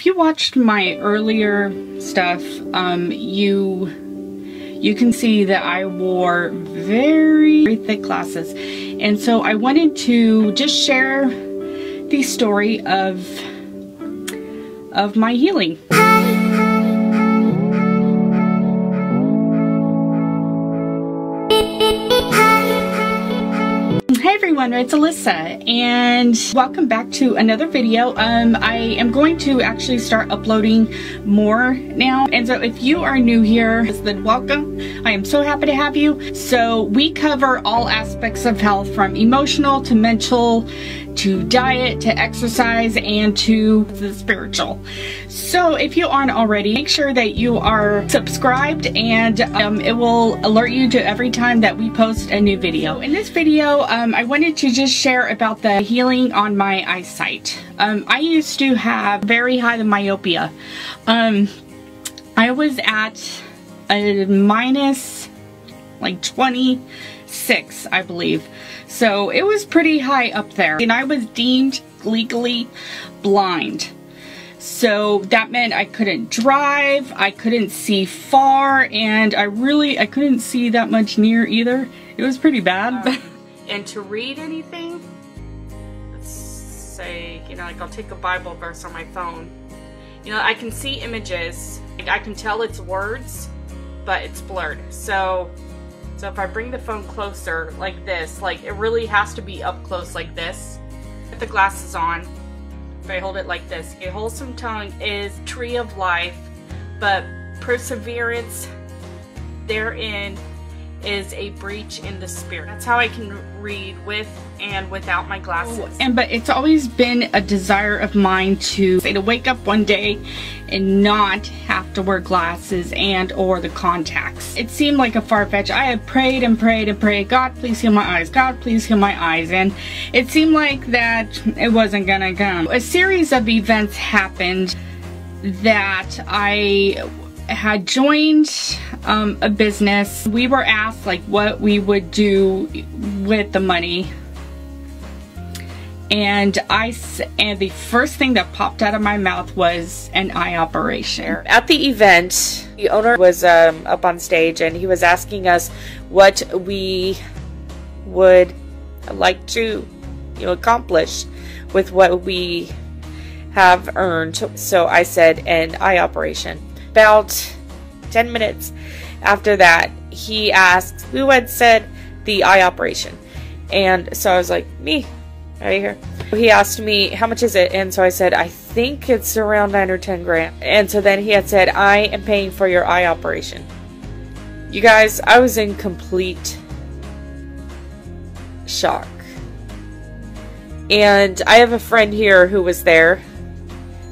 you watched my earlier stuff, you can see that I wore very thick glasses. And so I wanted to just share the story of my healing. Hey everyone, it's Elissa and welcome back to another video. I am going to actually start uploading more now, and so if you are new here, then welcome. I am so happy to have you. So we cover all aspects of health, from emotional to mental to diet to exercise and to the spiritual. So if you aren't already, make sure that you are subscribed, and it will alert you to every time that we post a new video. In this video, I wanted to just share about the healing on my eyesight. I used to have very high myopia. I was at a minus like 26, I believe. So it was pretty high up there, and I was deemed legally blind. So that meant I couldn't drive, I couldn't see far, and I couldn't see that much near either. It was pretty bad. And to read anything, let's say, you know, like I'll take a Bible verse on my phone. You know, I can see images, I can tell it's words, but it's blurred. So if I bring the phone closer like this, like it really has to be up close like this. Put the glasses on. If I hold it like this, a wholesome tongue is tree of life, but perseverance therein is a breach in the spirit. That's how I can read with and without my glasses. But it's always been a desire of mine to wake up one day and not have to wear glasses and or the contacts. It seemed like a far-fetched. I had prayed and prayed and prayed, God please heal my eyes, God please heal my eyes, and it seemed like that it wasn't gonna come. A series of events happened that I had joined a business. We were asked like what we would do with the money, and the first thing that popped out of my mouth was an eye operation. At the event, the owner was up on stage, and he was asking us what we would like to, you know, accomplish with what we have earned. So I said an eye operation. About 10 minutes after that, he asked who had said the eye operation, and so I was like, me, right here. He asked me how much is it, and so I said I think it's around 9 or 10 grand. And so then he had said, I am paying for your eye operation. You guys, I was in complete shock, and I have a friend here who was there.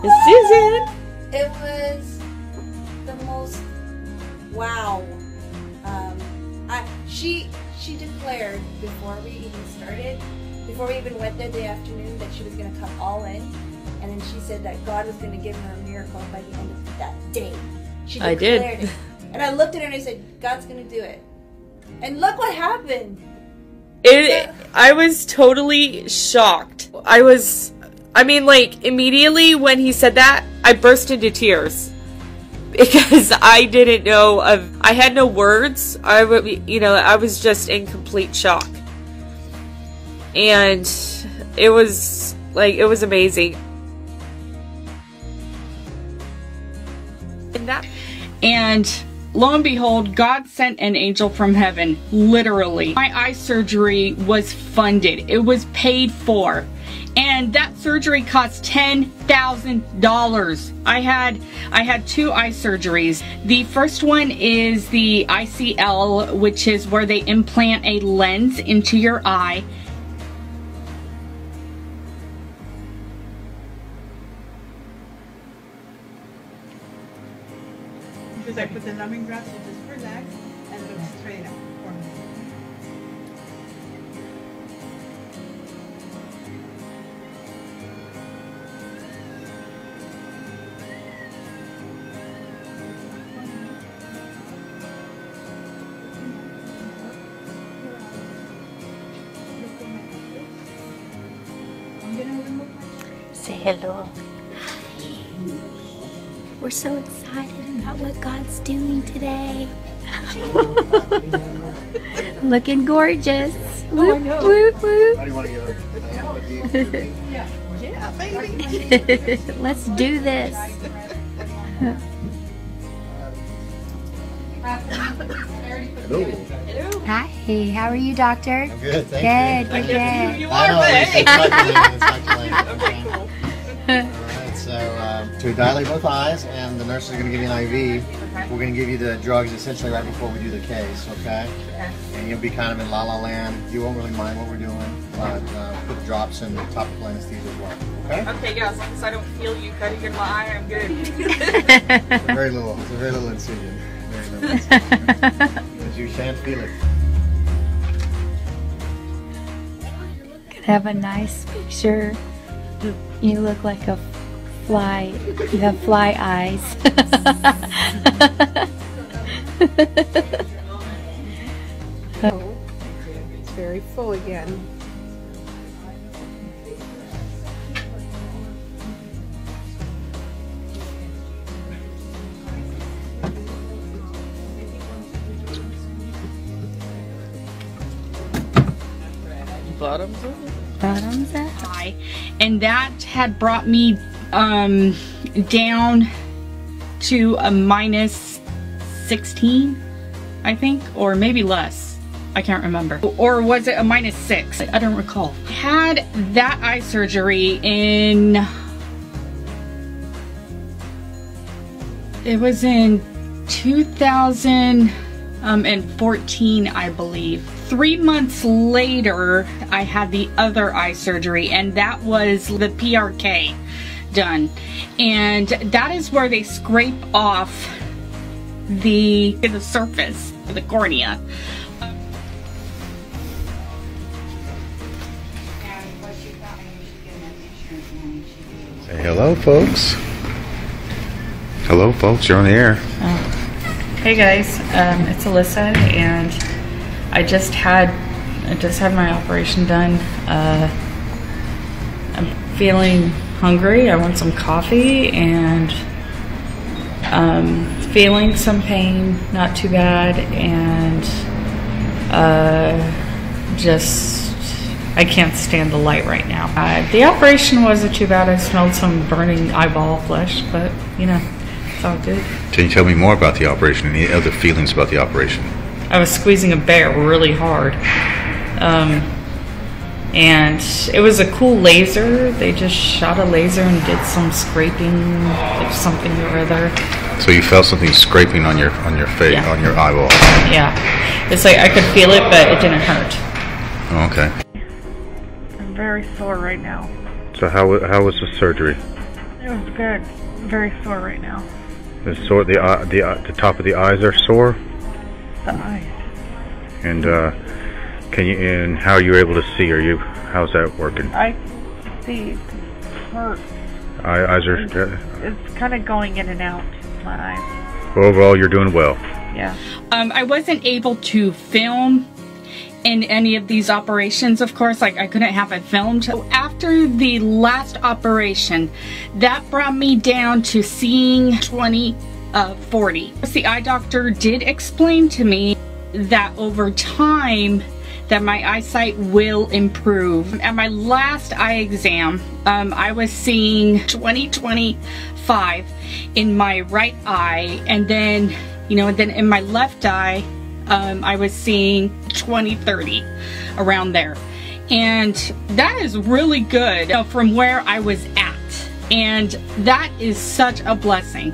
Susan. It was the most wow. She declared before we even started, before we even went there the afternoon, that she was going to come all in, and then she said that God was going to give her a miracle by the end of that day. She declared it, and I looked at her and I said, God's going to do it, and look what happened. I was totally shocked. I mean, like, immediately when he said that, I burst into tears, because I didn't know I had no words. I was just in complete shock, and it was amazing. And lo and behold, God sent an angel from heaven, literally. My eye surgery was funded. It was paid for. And that surgery cost $10,000. I had 2 eye surgeries. The first one is the ICL, which is where they implant a lens into your eye. Because I put the numbing drops, you just relax and look straight up for me. Say hello. We're so excited about what God's doing today. Looking gorgeous. Whoop, whoop, whoop. How do you want to get her? Yeah, baby. Let's do this. Hello. Hi, how are you, doctor? I'm good, thank you. Good, good. You I are, know, babe. it's speculating. Alright, so to dilate both eyes, and the nurse is going to give you an IV. We're going to give you the drugs essentially right before we do the case, okay? And you'll be kind of in la-la land. You won't really mind what we're doing, but put the drops in the topical anesthesia as well, okay? Okay, yeah, as long as I don't feel you cutting in my eye, I'm good. It's a very little incision. Very little incision. But you shan't feel it. Could have a nice picture. You look like a fly. You have fly eyes. It's very full again. Bottoms up. Bottoms up. High, and that had brought me down to a minus 16, I think, or maybe less. I can't remember. Or was it a minus 6? I don't recall. Had that eye surgery in, it was in 2014, I believe. 3 months later, I had the other eye surgery, and that was the PRK done. And that is where they scrape off the surface of the cornea. Say hello, folks. Hello, folks. You're on the air. Hey guys, it's Elissa, and I just had my operation done. I'm feeling hungry. I want some coffee, and feeling some pain, not too bad, and I can't stand the light right now. The operation wasn't too bad. I smelled some burning eyeball flesh, but you know, it's all good. Can you tell me more about the operation and the other feelings about the operation? I was squeezing a bear really hard. And it was a cool laser. They just shot a laser and did some scraping of something or other. So you felt something scraping on your face, Yeah. on your eyeball. Yeah. It's like I could feel it, but it didn't hurt. Oh, okay. I'm very sore right now. So how was the surgery? It was good. I'm very sore right now. The sore, the top of the eyes are sore, The eyes. and and how are you able to see? How's that working? I see. It hurts. Eyes are. It's kind of going in and out. My eyes. Overall, you're doing well. Yeah. I wasn't able to film in any of these operations, of course. Like, I couldn't have it filmed. So after the last operation, that brought me down to seeing 20/40. The eye doctor did explain to me that over time that my eyesight will improve. At my last eye exam, I was seeing 20/25 in my right eye, and then, you know, then in my left eye, I was seeing 20/30 around there. And that is really good, you know, from where I was at. And that is such a blessing.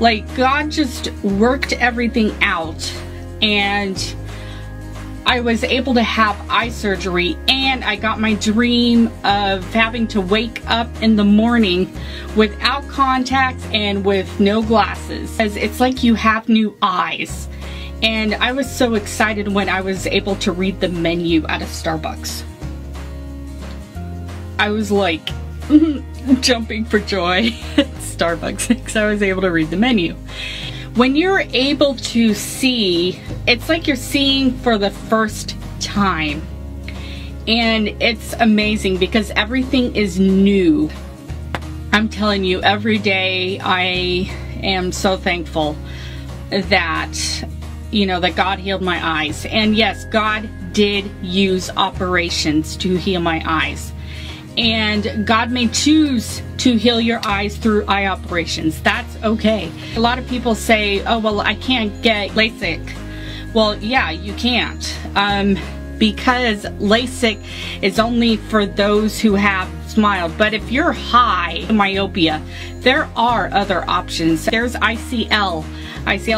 Like, God just worked everything out, and I was able to have eye surgery, and I got my dream of having to wake up in the morning without contacts and with no glasses. It's like you have new eyes. And I was so excited when I was able to read the menu at a Starbucks. I was like jumping for joy at Starbucks because I was able to read the menu. When you're able to see, it's like you're seeing for the first time. And it's amazing because everything is new. I'm telling you, every day I am so thankful that, you know, that God healed my eyes. And yes, God did use operations to heal my eyes. And God may choose to heal your eyes through eye operations. That's okay. A lot of people say, oh, well, I can't get LASIK. Well, yeah, you can't. Because LASIK is only for those who have smiled. But if you're high myopia, there are other options. There's ICL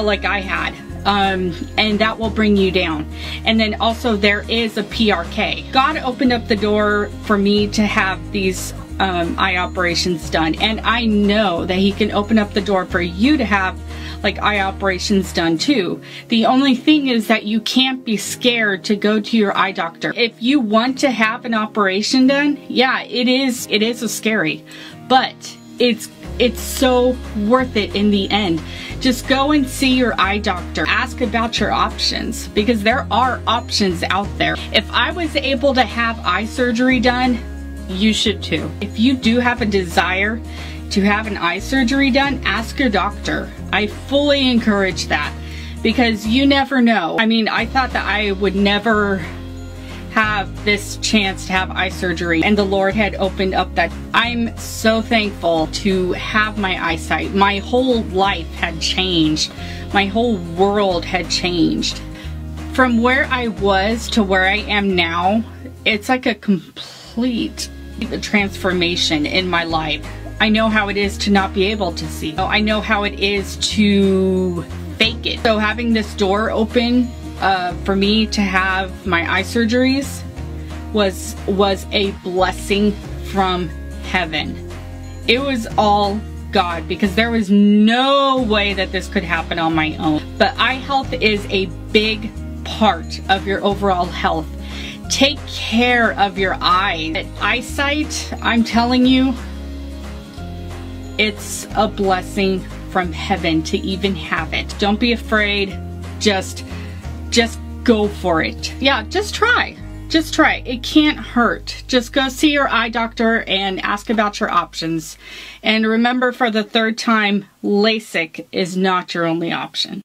like I had. And that will bring you down. And then also there is a PRK. God opened up the door for me to have these eye operations done, and I know that He can open up the door for you to have like eye operations done too. The only thing is that you can't be scared to go to your eye doctor. If you want to have an operation done, yeah, it is a scary, but it's so worth it in the end. Just go and see your eye doctor. Ask about your options, because there are options out there. If I was able to have eye surgery done, you should too. If you do have a desire to have an eye surgery done, ask your doctor. I fully encourage that, because you never know. I mean, I thought that I would never have this chance to have eye surgery, and the Lord had opened up that. I'm so thankful to have my eyesight. My whole life had changed. My whole world had changed. From where I was to where I am now, it's like a complete transformation in my life. I know how it is to not be able to see. I know how it is to fake it. So having this door open for me to have my eye surgeries was a blessing from heaven. It was all God, because there was no way that this could happen on my own. But eye health is a big part of your overall health. Take care of your eyes. Eyesight, I'm telling you, it's a blessing from heaven to even have it. Don't be afraid. Just go for it. Yeah, just try. Just try. It can't hurt. Just go see your eye doctor and ask about your options. And remember, for the third time, LASIK is not your only option.